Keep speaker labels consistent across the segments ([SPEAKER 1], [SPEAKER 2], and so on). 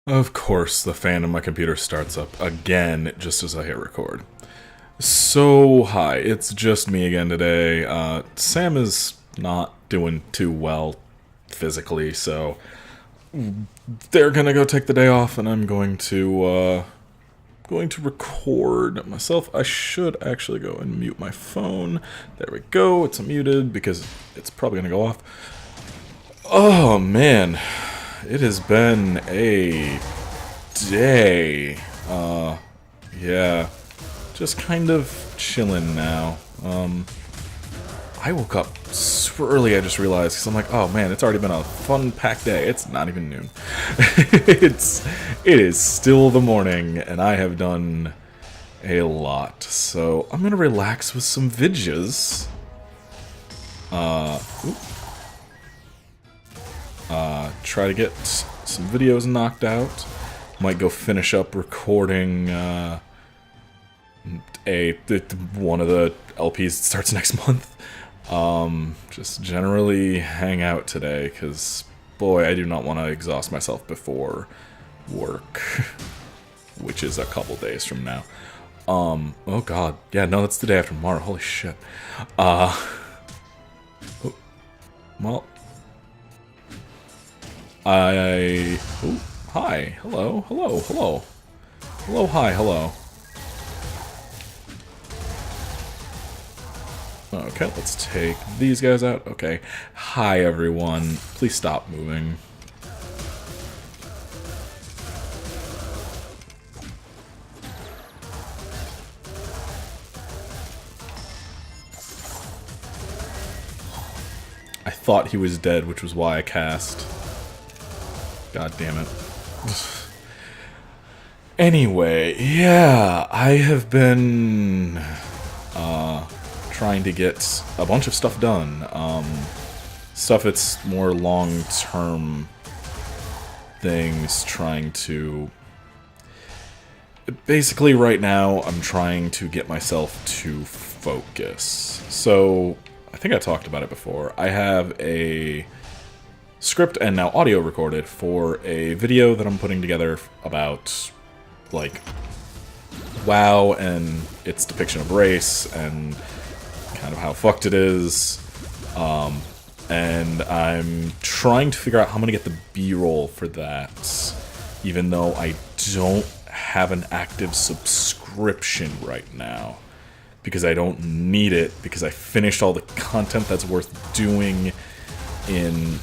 [SPEAKER 1] Of course, the fan in my computer starts up again just as I hit record. So, hi, it's just me again today. Sam is not doing too well physically, so they're gonna go take the day off, and I'm going to record myself. I should actually go and mute my phone. There we go, it's muted because it's probably gonna go off. Oh, man. It has been a day. Yeah. Just kind of chilling now. I woke up super early, I just realized, because I'm like, oh man, it's already been a fun-packed day. It's not even noon. It is still the morning, and I have done a lot. So, I'm gonna relax with some vidges. Try to get some videos knocked out. Might go finish up recording one of the LPs that starts next month. Just generally hang out today, because boy, I do not want to exhaust myself before work, which is a couple days from now. Oh god, yeah, no, that's the day after tomorrow. Holy shit. Well. Oh, hi. Hello. Hello. Hello. Hello. Hi. Hello. Okay, let's take these guys out. Okay. Hi, everyone. Please stop moving. I thought he was dead, which was why I cast. God damn it. Anyway, yeah, I have been trying to get a bunch of stuff done. Stuff that's more long-term things, trying to... Basically, right now, I'm trying to get myself to focus. So, I think I talked about it before. I have a script and now audio recorded for a video that I'm putting together about, like, WoW and its depiction of race and kind of how fucked it is. And I'm trying to figure out how I'm gonna get the B-roll for that, even though I don't have an active subscription right now, because I don't need it, because I finished all the content that's worth doing in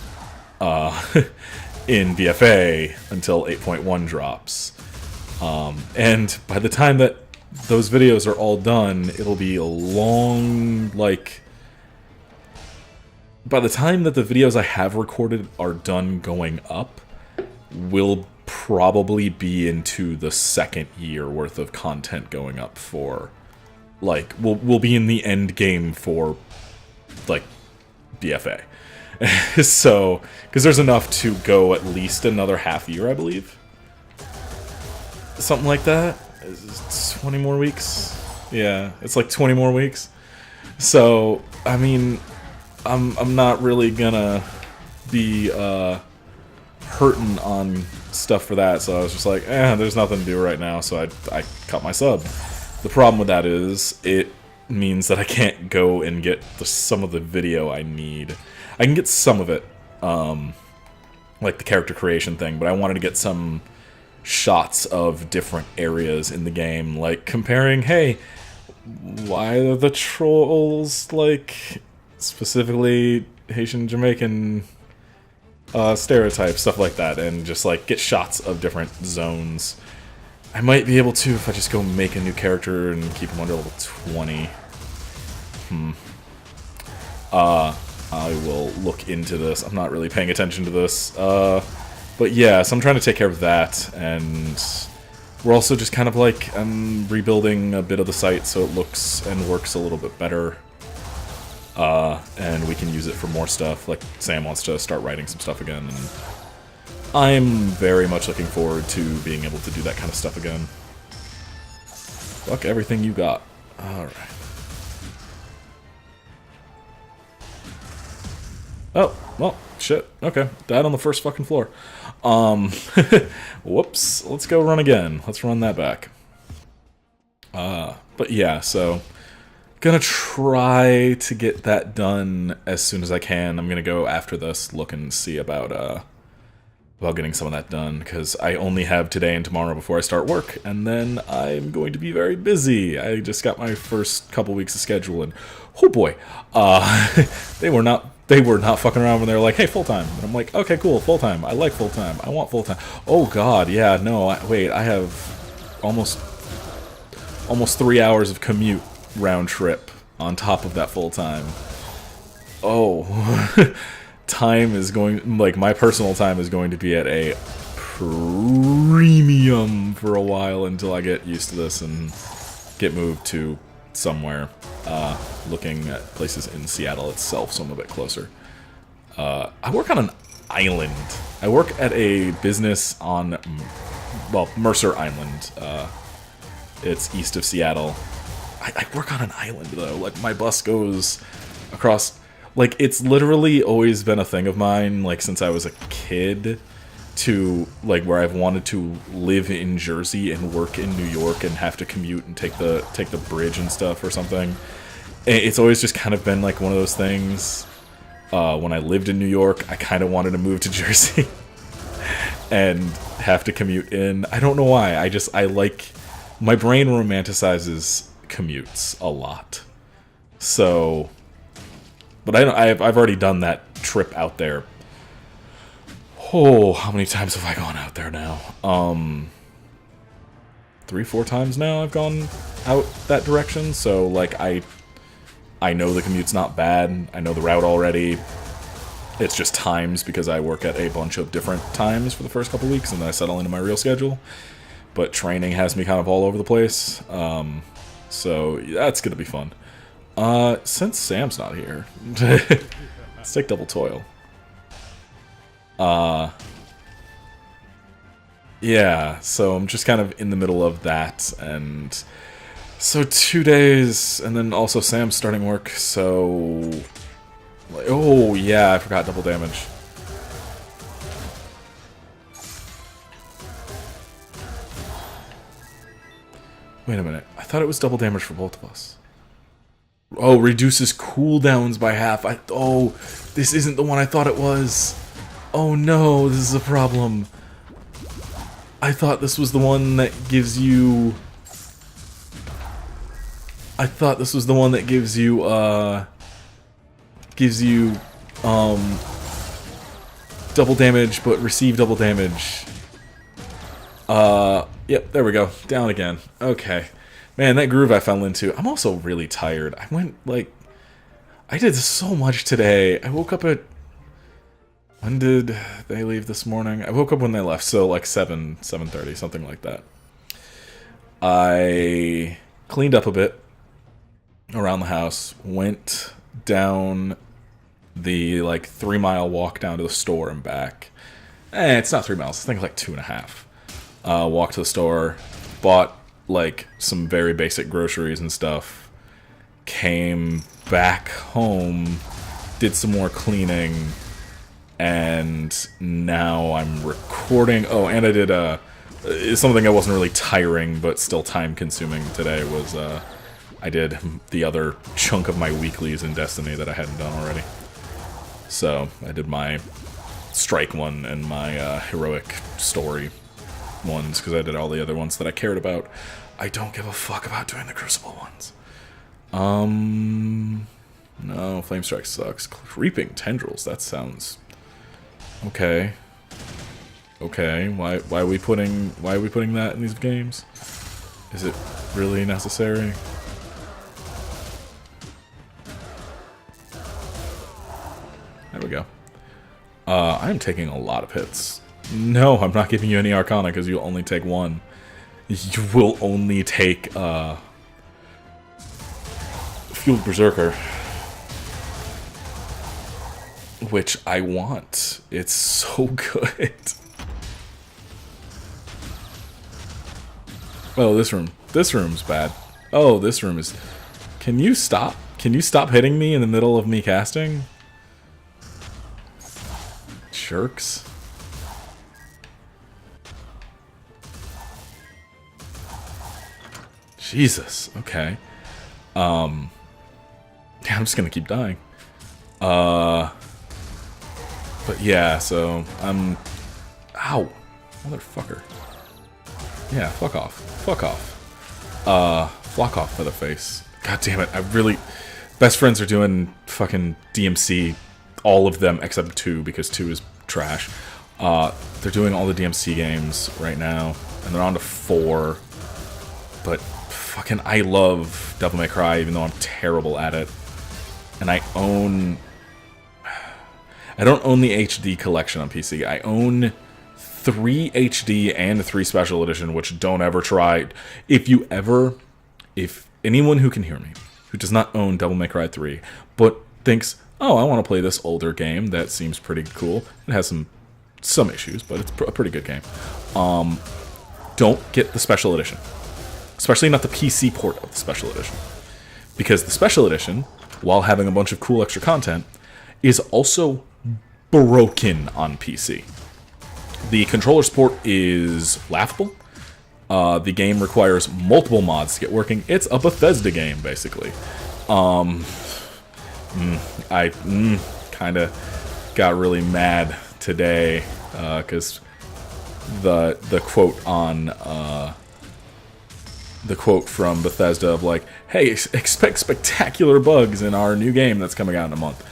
[SPEAKER 1] in BFA until 8.1 drops. And by the time that those videos are all done, it'll be a long, like... By the time that the videos I have recorded are done going up, will probably be into the second year worth of content going up for... Like, we'll be in the end game for, like, BFA. So, because there's enough to go at least another half year, I believe. Something like that. It's 20 more weeks. Yeah, it's like 20 more weeks. So, I mean, I'm not really gonna be hurting on stuff for that. So I was just like, there's nothing to do right now. So I cut my sub. The problem with that is it means that I can't go and get some of the video I need. I can get some of it, like the character creation thing, but I wanted to get some shots of different areas in the game, like comparing, hey, why are the trolls, like, specifically Haitian Jamaican stereotypes, stuff like that, and just, like, get shots of different zones. I might be able to if I just go make a new character and keep him under level 20. I will look into this. I'm not really paying attention to this. But yeah, so I'm trying to take care of that, and we're also just kind of like, I'm rebuilding a bit of the site so it looks and works a little bit better. And we can use it for more stuff, like Sam wants to start writing some stuff again, and I'm very much looking forward to being able to do that kind of stuff again. Fuck everything you got. Alright. Oh, well, shit. Okay, died on the first fucking floor. Whoops. Let's go run again. Let's run that back. But yeah, so gonna try to get that done as soon as I can. I'm gonna go after this, look and see about getting some of that done, because I only have today and tomorrow before I start work, and then I'm going to be very busy. I just got my first couple weeks of schedule, and oh boy, they were not fucking around when they were like, hey, full-time. And I'm like, okay, cool, full-time. I like full-time. I want full-time. Oh god, yeah, no, wait, I have almost 3 hours of commute round trip on top of that full-time. Oh, time is going, like, my personal time is going to be at a premium for a while until I get used to this and get moved to somewhere. Looking at places in Seattle itself, so I'm a bit closer. I work on an island. I work at a business on, well, Mercer Island. It's east of Seattle. I work on an island, though. Like, my bus goes across... Like, it's literally always been a thing of mine, like, since I was a kid, to, like, where I've wanted to live in Jersey and work in New York and have to commute and take the bridge and stuff or something. It's always just kind of been, like, one of those things. When I lived in New York, I kind of wanted to move to Jersey and have to commute in. I don't know why. I like... My brain romanticizes commutes a lot. So... But I've already done that trip out there. Oh, how many times have I gone out there now? 3-4 times now I've gone out that direction. So, like, I know the commute's not bad. I know the route already. It's just times, because I work at a bunch of different times for the first couple weeks, and then I settle into my real schedule. But training has me kind of all over the place. So, that's going to be fun. Since Sam's not here, let's take double toil. Yeah, so I'm just kind of in the middle of that, and so 2 days, and then also Sam's starting work, so... Oh, yeah, I forgot double damage. Wait a minute, I thought it was double damage for both of us. Oh, reduces cooldowns by half. Oh, this isn't the one I thought it was. Oh no, this is a problem. I thought this was the one that gives you... I thought this was the one that gives you, double damage, but receive double damage. Yep, there we go. Down again. Okay. Man, that groove I fell into. I'm also really tired. I went, like... I did so much today. I woke up at... When did they leave this morning? I woke up when they left, so like 7:30, something like that. I cleaned up a bit around the house, went down the, like, 3-mile walk down to the store and back. It's not 3 miles. I think like 2.5. Walked to the store, bought... like, some very basic groceries and stuff, came back home, did some more cleaning, and now I'm recording. Oh, and I did, something that wasn't really tiring, but still time-consuming today was, I did the other chunk of my weeklies in Destiny that I hadn't done already. So, I did my strike one and my, heroic story ones, because I did all the other ones that I cared about. I don't give a fuck about doing the Crucible ones. No, Flame Strike sucks. Creeping Tendrils, that sounds... Okay. Okay, why are we putting that in these games? Is it really necessary? There we go. I'm taking a lot of hits. No, I'm not giving you any Arcana, because you'll only take one. You will only take, Fueled Berserker. Which I want. It's so good. Oh, this room's bad. Oh, this room is... Can you stop? Can you stop hitting me in the middle of me casting? jerks. Jesus. Okay. Yeah, I'm just gonna keep dying. But yeah, so I'm... Ow! Motherfucker. Yeah, fuck off. Fuck off. Flock off, Featherface. God damn it, I really... Best friends are doing fucking DMC, all of them except 2, because 2 is trash. They're doing all the DMC games right now, and they're on to 4. But fucking, I love Devil May Cry, even though I'm terrible at it. And I don't own the HD collection on PC. I own 3 HD and 3 Special Edition, which don't ever try. If anyone who can hear me, who does not own Devil May Cry 3, but thinks, oh, I want to play this older game that seems pretty cool. It has some issues, but it's a pretty good game. Don't get the Special Edition. Especially not the PC port of the Special Edition. Because the Special Edition, while having a bunch of cool extra content, is also broken on PC. The controller support is laughable. The game requires multiple mods to get working. It's a Bethesda game, basically. I kind of got really mad today because the quote on the quote from Bethesda of like, "Hey, expect spectacular bugs in our new game that's coming out in a month."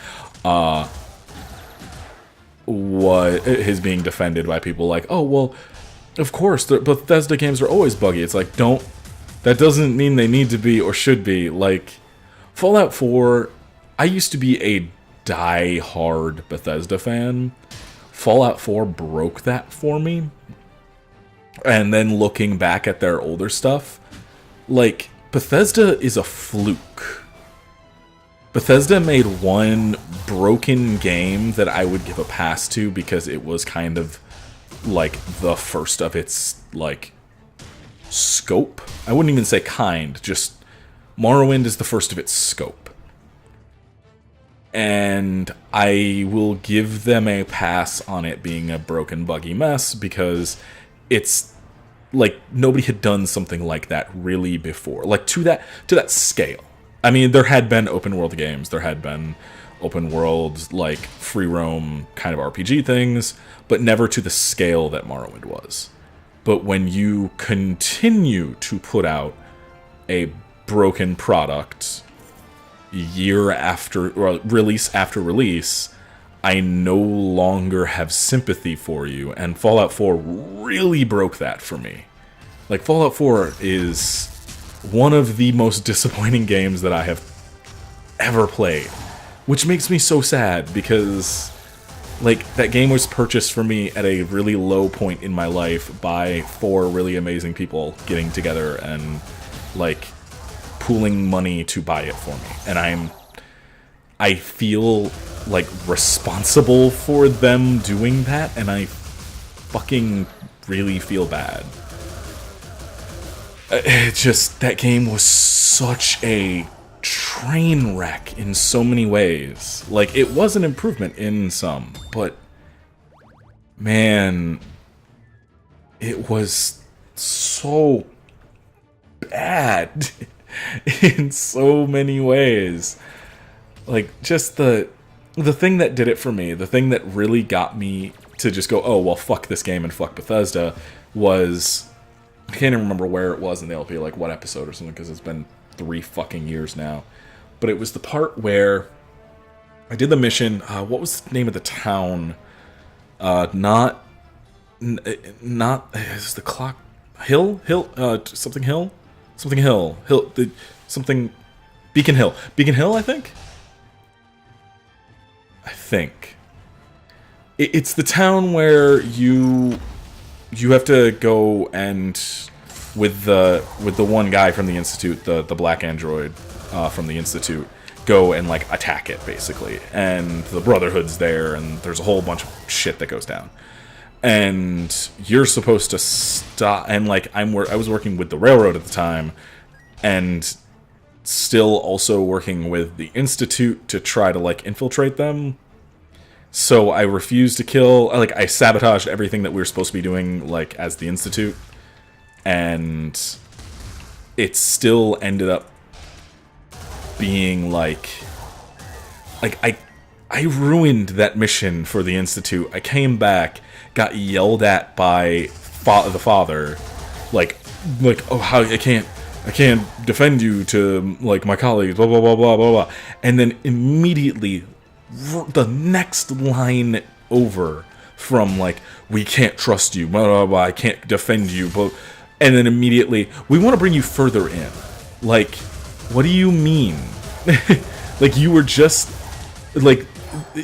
[SPEAKER 1] What is being defended by people like, "Oh well, of course, the Bethesda games are always buggy." It's like, that doesn't mean they need to be or should be. Like, Fallout 4, I used to be a die-hard Bethesda fan. Fallout 4 broke that for me. And then looking back at their older stuff, like, Bethesda is a fluke. Bethesda made one broken game that I would give a pass to because it was kind of like the first of its like scope. I wouldn't even say kind, just Morrowind is the first of its scope. And I will give them a pass on it being a broken, buggy mess because it's like nobody had done something like that really before. Like to that scale. I mean, there had been open world games, there had been open world, like, free roam kind of RPG things, but never to the scale that Morrowind was. But when you continue to put out a broken product year after, or release after release, I no longer have sympathy for you, and Fallout 4 really broke that for me. Like, Fallout 4 is one of the most disappointing games that I have ever played. Which makes me so sad, because, like, that game was purchased for me at a really low point in my life by 4 really amazing people getting together and, like, pooling money to buy it for me. And I feel, like, responsible for them doing that, and I fucking really feel bad. It just, that game was such a train wreck in so many ways. Like, it was an improvement in some, but man, it was so bad in so many ways. Like, just the thing that did it for me, the thing that really got me to just go, oh, well, fuck this game and fuck Bethesda, was, I can't even remember where it was in the LP, like what episode or something, because it's been 3 fucking years now. But it was the part where I did the mission, what was the name of the town? Not, is the clock, Hill? Something Hill? Something Hill. Something, Beacon Hill. Beacon Hill, I think? It's the town where you have to go and with the one guy from the Institute, the black android from the Institute, go and like attack it basically. And the Brotherhood's there, and there's a whole bunch of shit that goes down. And you're supposed to stop. And like I was working with the railroad at the time, and still also working with the Institute to try to like infiltrate them. So I refused to kill. Like, I sabotaged everything that we were supposed to be doing, like, as the Institute. And it still ended up being like I ruined that mission for the Institute. I came back, got yelled at by the father, like oh, how I can't defend you to like my colleagues, blah blah blah blah blah blah, and then immediately the next line over from like, we can't trust you, blah blah blah, I can't defend you, but, and then immediately, we want to bring you further in. Like, what do you mean? Like, you were just like,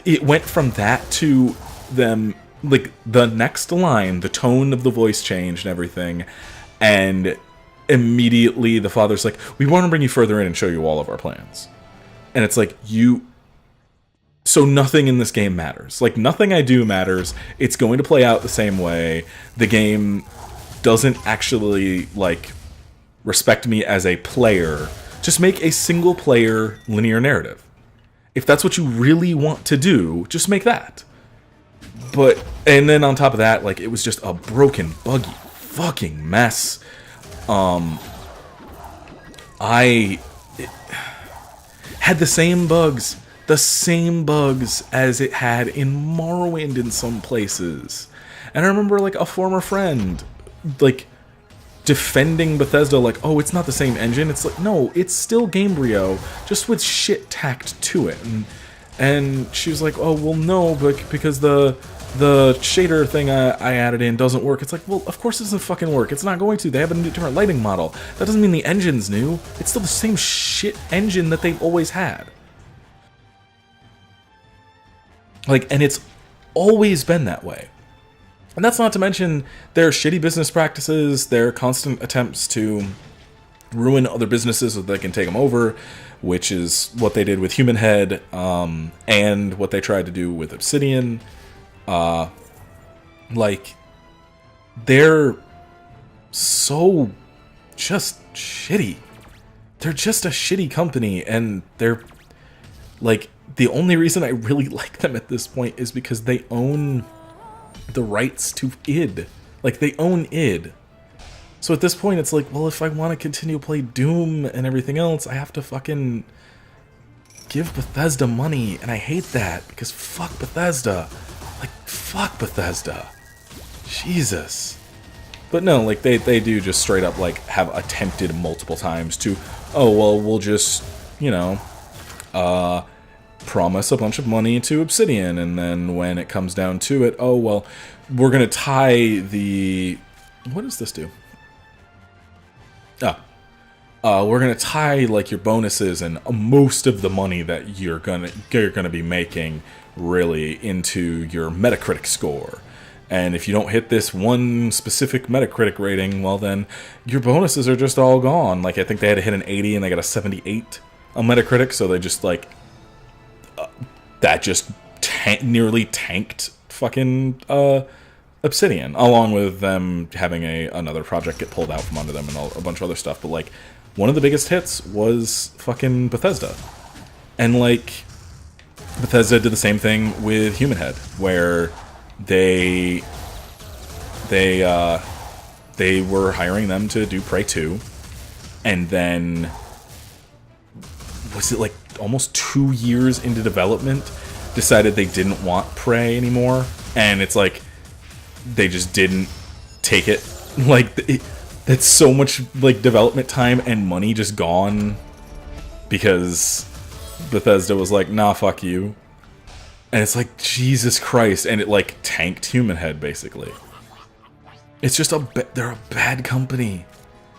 [SPEAKER 1] it went from that to them, like, the next line, the tone of the voice changed and everything, and immediately the father's like, we want to bring you further in and show you all of our plans. And it's like, so nothing in this game matters. Like, nothing I do matters. It's going to play out the same way. The game doesn't actually, like, respect me as a player. Just make a single player linear narrative. If that's what you really want to do, just make that. But, and then on top of that, like, it was just a broken, buggy fucking mess. I had the same bugs as it had in Morrowind in some places. And I remember, like, a former friend, like, defending Bethesda, like, oh, it's not the same engine. It's like, no, it's still Gamebryo, just with shit tacked to it. And she was like, oh, well, no, but because the shader thing I added in doesn't work. It's like, well, of course it doesn't fucking work. It's not going to. They have a different lighting model. That doesn't mean the engine's new. It's still the same shit engine that they've always had. Like, and it's always been that way. And that's not to mention their shitty business practices, their constant attempts to ruin other businesses so they can take them over, which is what they did with Human Head, and what they tried to do with Obsidian. Like, they're so just shitty. They're just a shitty company, and they're, like, the only reason I really like them at this point is because they own the rights to id. Like, they own id. So at this point, it's like, well, if I want to continue to play Doom and everything else, I have to fucking give Bethesda money, and I hate that, because fuck Bethesda. Like, fuck Bethesda. Jesus. But no, like, they do just straight up, like, have attempted multiple times to, oh, well, we'll just, you know, promise a bunch of money to Obsidian, and then when it comes down to it, oh, well, we're gonna tie the... What does this do? We're gonna tie, like, your bonuses and most of the money that you're gonna be making, really, into your Metacritic score. And if you don't hit this one specific Metacritic rating, well, then your bonuses are just all gone. Like, I think they had to hit an 80 and they got a 78 on Metacritic, so they just, like, that just nearly tanked fucking Obsidian, along with them having another project get pulled out from under them and a bunch of other stuff. But, like, one of the biggest hits was fucking Bethesda. And, like, Bethesda did the same thing with Human Head, where they were hiring them to do Prey 2, and then, was it like almost 2 years into development, decided they didn't want Prey anymore, and it's like, they just didn't take it. Like, that's so much, like, development time and money just gone, because Bethesda was like, nah, fuck you. And it's like, Jesus Christ, and it, like, tanked Human Head, basically. It's just they're a bad company.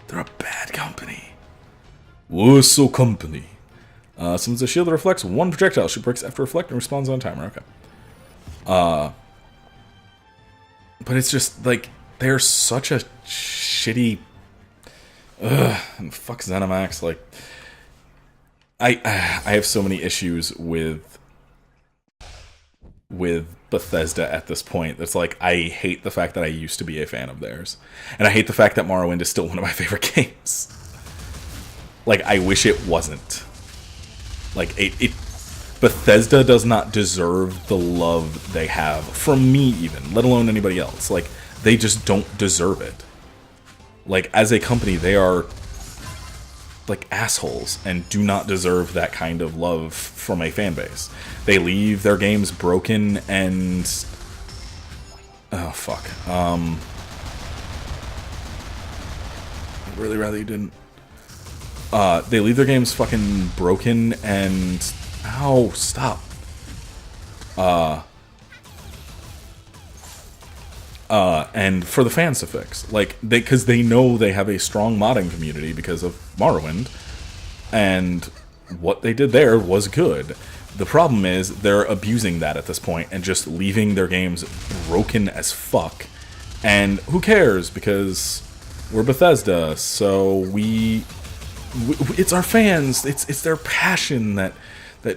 [SPEAKER 1] They're a bad company. Wussel company. Summons a shield that reflects one projectile. She breaks after reflect and responds on a timer. Okay. But it's just, like, they're such a shitty... and fuck ZeniMax. Like, I have so many issues with Bethesda at this point. That's like, I hate the fact that I used to be a fan of theirs. And I hate the fact that Morrowind is still one of my favorite games. Like, I wish it wasn't. Like, Bethesda does not deserve the love they have from me, even, let alone anybody else. Like, they just don't deserve it. Like, as a company, they are like assholes and do not deserve that kind of love from a fan base. They leave their games broken and oh fuck. I'd really rather you didn't. They leave their games fucking broken and ow, stop. And for the fans to fix, like, because they know they have a strong modding community because of Morrowind, and what they did there was good. The problem is they're abusing that at this point and just leaving their games broken as fuck. And who cares, because we're Bethesda, so we it's our fans, it's their passion that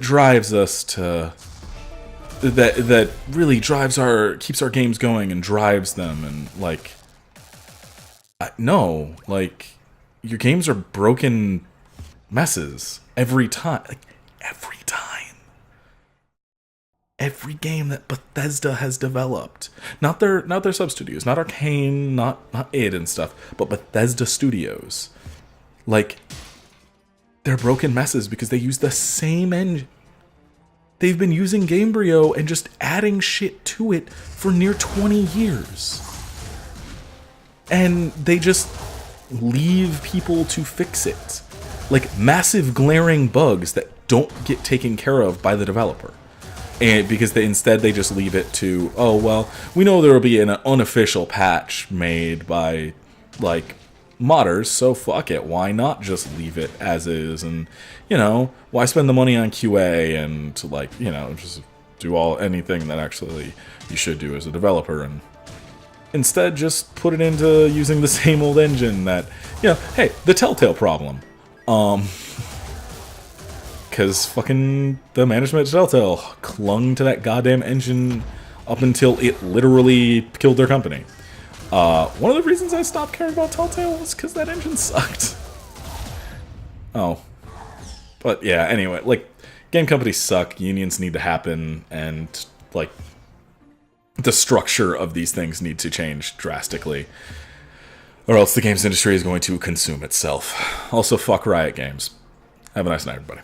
[SPEAKER 1] drives us to. That really keeps our games going and drives them, and like, no, like, your games are broken messes every time, like, every time. Every game that Bethesda has developed, not their sub studios, not Arcane, not id and stuff, but Bethesda Studios, like, they're broken messes because they use the same engine. They've been using Gamebryo and just adding shit to it for near 20 years. And they just leave people to fix it. Like, massive glaring bugs that don't get taken care of by the developer. And because instead they just leave it to, oh, well, we know there will be an unofficial patch made by, like, modders, so fuck it, why not just leave it as is, and, you know, why spend the money on QA and, like, you know, just do anything that actually you should do as a developer, and instead just put it into using the same old engine that, you know, hey, the Telltale problem, because fucking the management at Telltale clung to that goddamn engine up until it literally killed their company. One of the reasons I stopped caring about Telltale was because that engine sucked. Oh. But yeah, anyway, like, game companies suck, unions need to happen, and, like, the structure of these things need to change drastically. Or else the games industry is going to consume itself. Also, fuck Riot Games. Have a nice night, everybody.